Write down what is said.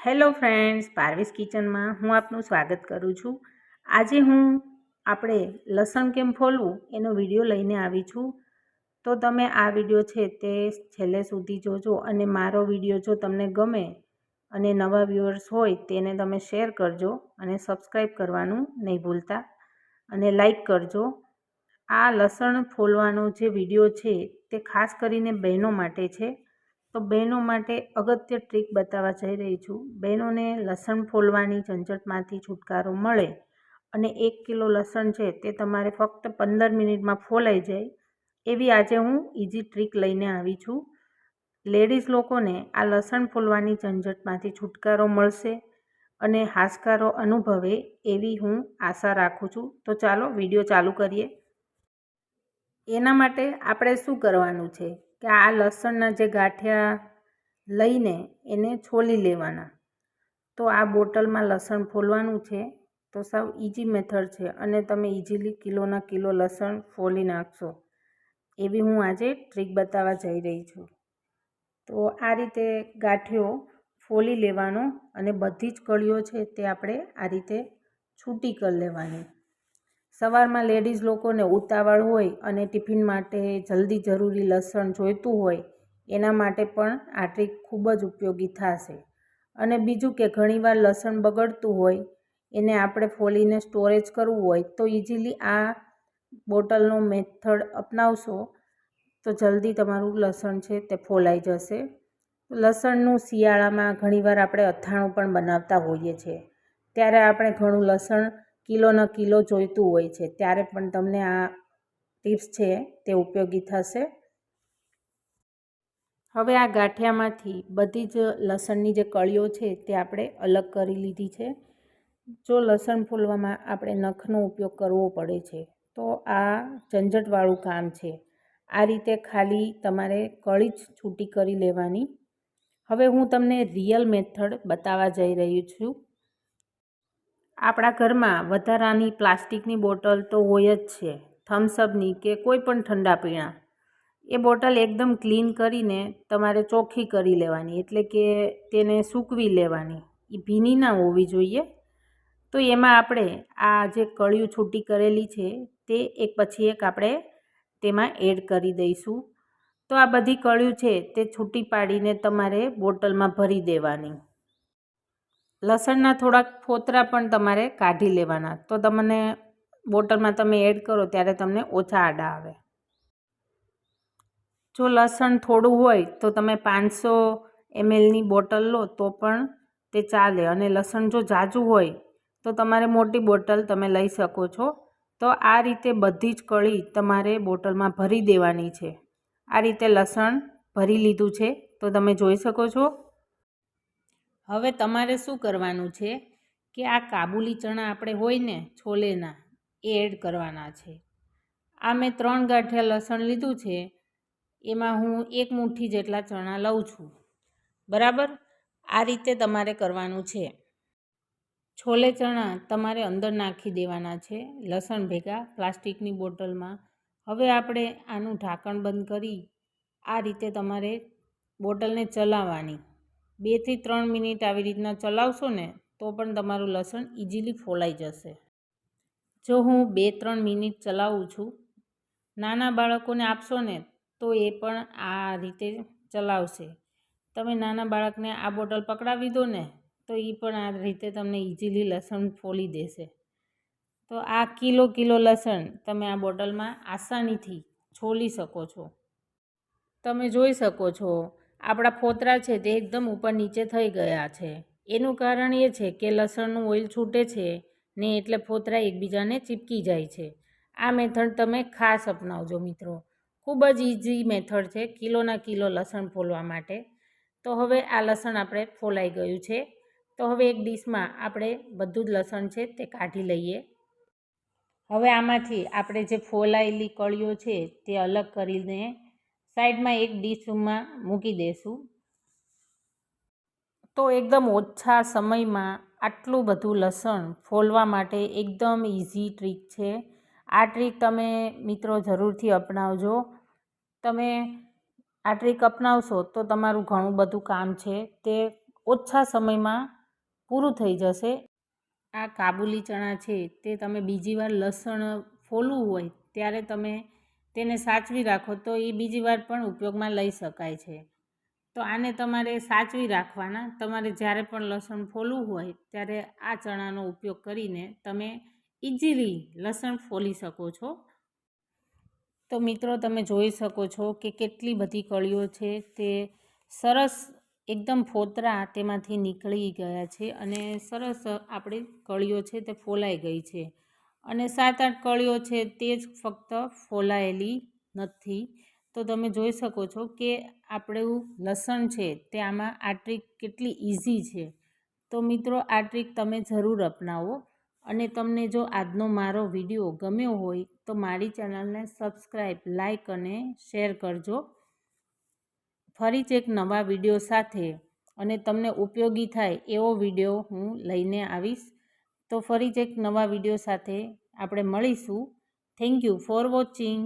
Hello friends, પારવીસ કિચનમાં હું આપનું સ્વાગત કરું છું। આજે હું આપણે લસણ કેમ ફોલવું એનો વિડીયો લઈને આવી છું। તો તમે આ વિડીયો છે તે છેલ્લે સુધી જોજો અને મારો વિડીયો જો તમને ગમે અને નવા વ્યુઅર્સ હોય તેને તમે શેર કરજો અને સબસ્ક્રાઈબ કરવાનું નહીં ભૂલતા અને લાઈક કરજો। આ લસણ ફોલવાનો જે વિડીયો છે તે ખાસ કરીને બહેનો માટે છે। તો બહેનો માટે અગત્ય ટ્રીક બતાવવા જઈ રહી છું। બહેનોને લસણ ફોલવાની ઝંઝટમાંથી છુટકારો મળે અને 1 કિલો લસણ છે તે તમારે ફક્ત 15 મિનિટમાં ફોલાઈ જાય એવી આજે હું ઇઝી ટ્રીક લઈને આવી છું। લેડીઝ લોકોને આ લસણ ફોલવાની ઝંઝટમાંથી છુટકારો મળશે અને હાશકારો અનુભવે એવી હું આશા રાખું છું। તો ચાલો વિડીયો ચાલુ કરીએ। એના માટે આપણે શું કરવાનું છે કે આ લસણના જે ગાંઠિયા લઈને એને છોલી લેવાના। તો આ બોટલમાં લસણ ફોલવાનું છે તો સાવ ઇઝી મેથડ છે અને તમે ઇઝીલી કિલોના કિલો લસણ ફોલી નાખશો એવી હું આજે ટ્રીક બતાવવા જઈ રહી છું। તો આ રીતે ગાંઠિયો ફોલી લેવાનો અને બધી જ કળીઓ છે તે આપણે આ રીતે છૂટી કરી લેવાની। સવારમાં લેડીઝ લોકોને ઉતાવળ હોય અને ટિફિન માટે જલ્દી જરૂરી લસણ જોઈતું હોય એના માટે પણ આ ટ્રીક ખૂબ જ ઉપયોગી થશે। અને બીજું કે ઘણીવાર લસણ બગડતું હોય એને આપણે ફોલીને સ્ટોરેજ કરવું હોય તો ઇઝીલી આ બોટલનો મેથડ અપનાવશો તો જલ્દી તમારું લસણ છે તે ફોલાઈ જશે। લસણનું શિયાળામાં ઘણીવાર આપણે અથાણું પણ બનાવતા હોઈએ છીએ ત્યારે આપણે ઘણું લસણ કિલોના કિલો જોઈતું હોય છે ત્યારે પણ તમને આ ટિપ્સ છે તે ઉપયોગી થશે। હવે આ ગાંઠિયામાંથી બધી જ લસણની જે કળીઓ છે તે આપણે અલગ કરી લીધી છે। જો લસણ ફોલવામાં આપણે નખનો ઉપયોગ કરવો પડે છે તો આ ઝંઝટવાળું કામ છે। આ રીતે ખાલી તમારે કળી જ છૂટી કરી લેવાની। હવે હું તમને રિયલ મેથડ બતાવવા જઈ રહી છું। આપણા ઘરમાં વધારાની પ્લાસ્ટિકની બોટલ તો હોય જ છે, થમ્સઅપની કે કોઈ પણ ઠંડા પીણા। એ બોટલ એકદમ ક્લીન કરીને તમારે ચોખ્ખી કરી લેવાની, એટલે કે તેને સૂકવી લેવાની। એ ભીની ના હોવી જોઈએ। તો એમાં આપણે આ જે કળીઓ છૂટી કરેલી છે તે એક પછી એક આપણે તેમાં એડ કરી દઈશું। તો આ બધી કળીઓ છે તે છૂટી પાડીને તમારે બોટલમાં ભરી દેવાની। લસણના થોડાક ફોતરા પણ તમારે કાઢી લેવાના તો તમને બોટલમાં તમે એડ કરો ત્યારે તમને ઓછા આડા આવે। જો લસણ થોડું હોય તો તમે 500 mlની બોટલ લો તો પણ તે ચાલે અને લસણ જો ઝાઝું હોય તો તમારે મોટી બોટલ તમે લઈ શકો છો। તો આ રીતે બધી જ કળી તમારે બોટલમાં ભરી દેવાની છે। આ રીતે લસણ ભરી લીધું છે તો તમે જોઈ શકો છો। હવે તમારે શું કરવાનું છે કે આ કાબુલી ચણા આપણે હોય ને છોલેના એ એડ કરવાના છે। આ મેં 3 ગાંઠિયા લસણ લીધું છે, એમાં હું 1 મુઠ્ઠી જેટલા ચણા લઉં છું, બરાબર। આ રીતે તમારે કરવાનું છે। છોલે ચણા તમારે અંદર નાખી દેવાના છે લસણ ભેગા પ્લાસ્ટિકની બોટલમાં। હવે આપણે આનું ઢાંકણ બંધ કરી આ રીતે તમારે બોટલને ચલાવવાની। 2 થી 3 મિનિટ આવી રીતના ચલાવશો ને તો પણ તમારું લસણ ઇઝીલી ફોલાઈ જશે। જો હું 2-3 મિનિટ ચલાવું છું, નાના બાળકોને આપશો ને તો એ પણ આ રીતે ચલાવશે। તમે નાના બાળકને આ બોટલ પકડાવી દો ને તો એ પણ આ રીતે તમને ઇઝીલી લસણ ફોલી દેશે। તો આ કિલો લસણ તમે આ બોટલમાં આસાનીથી છોલી શકો છો। તમે જોઈ શકો છો આપણા ફોતરા છે તે એકદમ ઉપર નીચે થઈ ગયા છે। એનું કારણ એ છે કે લસણનું ઓઇલ છૂટે છે ને એટલે ફોતરા એકબીજાને ચીપકી જાય છે। આ મેથડ તમે ખાસ અપનાવજો મિત્રો, ખૂબ જ ઇઝી મેથડ છે કિલોના કિલો લસણ ફોલવા માટે। તો હવે આ લસણ આપણે ફોલાઈ ગયું છે તો હવે એક ડીશમાં આપણે બધું જ લસણ છે તે કાઢી લઈએ। હવે આમાંથી આપણે જે ફોલાયેલી કળીઓ છે તે અલગ કરીને સાઈડમાં એક ડીશમાં મૂકી દઈશું। તો એકદમ ઓછા સમયમાં આટલું બધું લસણ ફોલવા માટે એકદમ ઇઝી ટ્રીક છે। આ ટ્રીક તમે મિત્રો જરૂરથી અપનાવજો। તમે આ ટ્રીક અપનાવશો તો તમારું ઘણું બધું કામ છે તે ઓછા સમયમાં પૂરું થઈ જશે. આ કાબુલી ચણા છે તે તમે બીજી વાર લસણ ફોલવું હોય ત્યારે તમે તેને સાચવી રાખો તો એ બીજી વાર પણ ઉપયોગમાં લઈ શકાય છે. તો આને તમારે સાચવી રાખવાના. તમારે જ્યારે પણ લસણ ફોલવું હોય ત્યારે આ ચણાનો ઉપયોગ કરીને તમે ઇઝીલી લસણ ફોલી શકો છો. તો મિત્રો તમે જોઈ શકો છો કે કેટલી બધી કળીઓ છે તે સરસ એકદમ ફોતરા તેમાંથી નીકળી ગયા છે અને સરસ આપણી કળીઓ છે તે ફોલાઈ ગઈ છે. અને 7-8 કળીઓ છે તે જ ફક્ત ફોલાયેલી નથી. તો તમે જોઈ શકો છો કે આપણું લસણ છે તે આમાં આ ટ્રીક કેટલી ઇઝી છે. તો મિત્રો આ ટ્રીક તમે જરૂર અપનાવો. અને તમને જો આજનો મારો વિડીયો ગમ્યો હોય તો મારી ચેનલને સબસ્ક્રાઈબ, લાઈક અને શેર કરજો. ફરી જ એક નવા વિડીયો સાથે અને તમને ઉપયોગી થાય એવો વિડીયો હું લઈને આવીશ. તો ફરી જ એક નવા વિડીયો સાથે આપણે મળીશું. Thank you for watching.